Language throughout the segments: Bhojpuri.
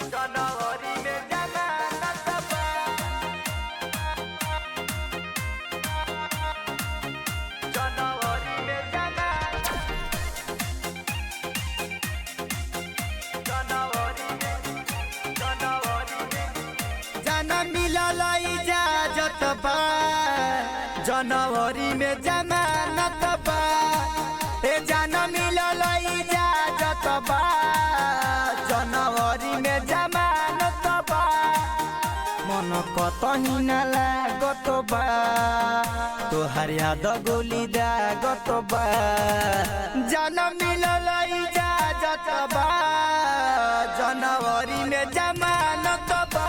जनवरी में जमानत बा। जनवरी में जमानत, जनवरी में जाना मिलल इजाजत बा। जनवरी में जमानत बा। ए जाना मिलल इजाजत बा। जनवरी में जमानत बा। मन कतही न लागत बा। तोहर याद गोली दागत बा। जाना मिलल इजाजत बा। जनवरी में जमानत बा।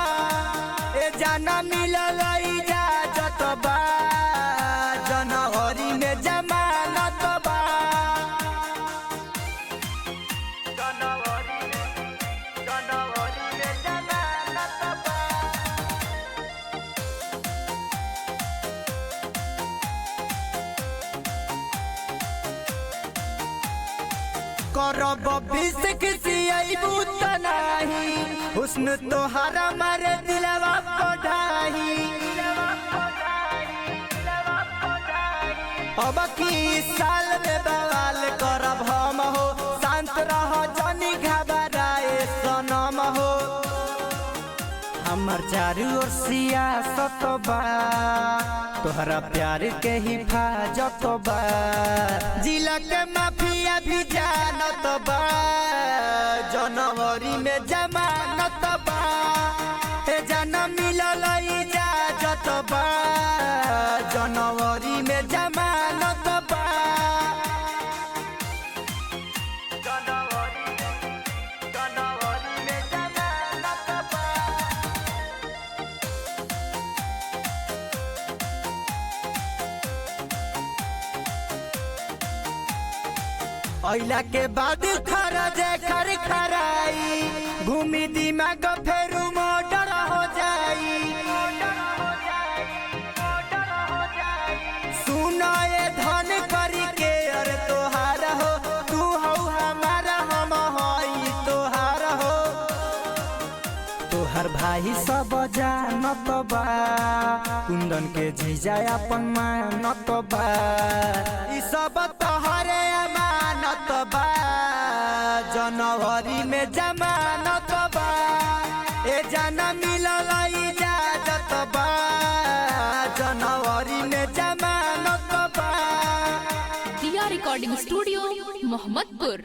ए जाना मिलल इजाजत बा। जनवरी में जमानत बा। जनवरी में जमानत बा। करब विष किसी अबू त नाही। हुस्न तोहरा मारे दिलवा पढ़ाई। अब की साल में बवाल करब हम हो। शांत रह जनी घबराए सनम हो। हमर चारू ओर सियासत बा। तोहरा प्यार के हिफाजत बा। जिला के माफिया भी जानत बा। जनवरी में जमानत बा। ए जाना मिलल इजाजत बा। जनवरी में जमानत बा। जनवरी में जमानत बा। अइला के बाद खरजे खराई। घूमी दिमाग फेरू मोटर हो जाई। सुनो ये धन करी के अरे तोहार हो। तू हो हमारा हम हई तोहार हो। तोहर भाई सब जानत बा। कुंदन के जीजा अपन मानत बा। ई सब तोहरे अमानत बा। जनवरी में जमानत बा। ए जाना मिलल इजाजत बा। जनवरी में जमानत बा। दिया रिकॉर्डिंग स्टूडियो मोहम्मदपुर।